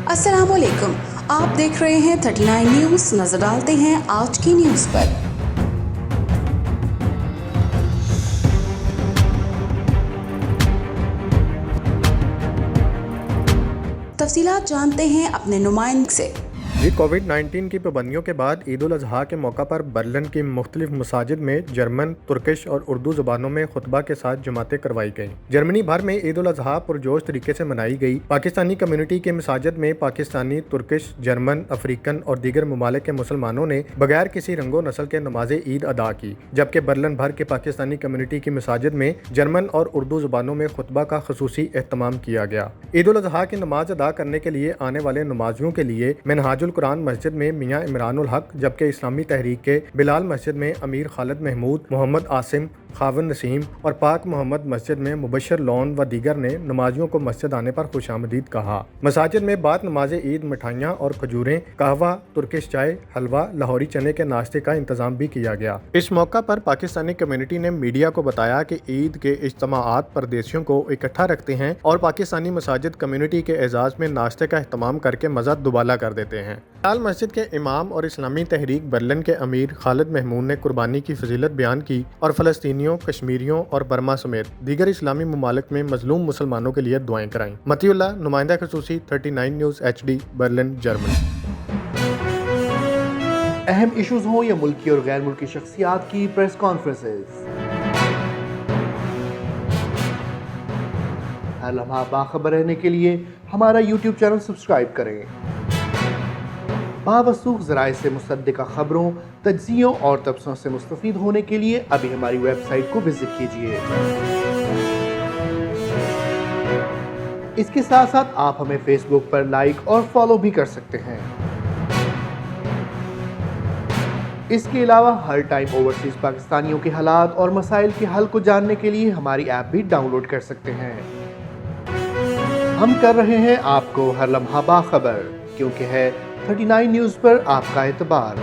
अस्सलाम वालेकुम, आप देख रहे हैं 39 न्यूज़। नजर डालते हैं आज की न्यूज़ पर। तफसीलात जानते हैं अपने नुमाइंदे से। कोविड-19 की पाबंदियों के बाद ईद उल अज़हा के मौका पर बर्लिन की मुख्तलिफ मसाजिद में जर्मन, तुर्किश और उर्दू ज़बानों में खुतबा के साथ जमातें करवाई गईं। जर्मनी भर में ईद उल अज़हा पुरजोश तरीके से मनाई गई। पाकिस्तानी कम्युनिटी के मसाजिद में पाकिस्तानी, तुर्किश, जर्मन, अफ्रीकन और दीगर ममालिक के मुसलमानों ने बगैर किसी रंगो नस्ल के नमाज ईद अदा की, जबकि बर्लिन भर के पाकिस्तानी कम्युनिटी की मसाजिद में जर्मन और उर्दू ज़बानों में खुतबा का ख़ुसूसी एहतमाम किया गया। ईद उल अज़हा की नमाज अदा करने के लिए आने वाले नमाजियों के लिए मिनहाजुल कुरान मस्जिद में मियां इमरान उल हक, जबकि इस्लामी तहरीक के बिलाल मस्जिद में अमीर खालिद महमूद, मोहम्मद आसिम, खावन नसीम और पाक मोहम्मद मस्जिद में मुबशर लोन व दीगर ने नमाजियों को मस्जिद आने पर खुशामदीद कहा। मसाजिद में बाद नमाज ईद मिठाइयाँ और खजूरें, कहवा, तुर्किश चाय, हलवा, लाहौरी चने के नाश्ते का इंतजाम भी किया गया। इस मौका पर पाकिस्तानी कम्युनिटी ने मीडिया को बताया कि ईद के इज्तिमाआत परदेशियों को इकट्ठा रखते हैं और पाकिस्तानी मसाजिद कम्युनिटी के एजाज में नाश्ते का एहतमाम करके मज़ा दुबाला कर देते हैं। लाल मस्जिद के इमाम और इस्लामी तहरीक बर्लिन के अमीर खालिद महमूद ने कुर्बानी की फजीलत बयान की और फ़लस्तीनियों, कश्मीरियों और बर्मा समेत दीगर इस्लामी ममालिक में मजलूम मुसलमानों के लिए दुआएं कराईं। मतीउल्लाह, नुमाइंदा खसूसी, 39 न्यूज़ HD, बर्लिन, जर्मनी। अहम इश्यूज हों या मुल्की और गैर मुल्की शख्सियात की प्रेस कॉन्फ्रेंसेस, हर लम्हा बाखबर रहने के लिए हमारा YouTube चैनल सब्सक्राइब करें। बावसूख ज़राए से मुसद्दिक़ा खबरों, तज्ज़ियों और तबसरों से मुस्तफ़ीद होने के लिए अभी हमारी वेबसाइट को विजिट कीजिए। इसके साथ साथ आप हमें फेसबुक पर लाइक और फॉलो भी कर सकते हैं। इसके अलावा हर टाइम ओवरसीज़ पाकिस्तानियों के हालात और मसाइल के हल को जानने के लिए हमारी ऐप भी डाउनलोड कर सकते हैं। हम कर रहे हैं आपको हर लम्हा बाखबर, क्योंकि है 39 न्यूज़ पर आपका एतबार।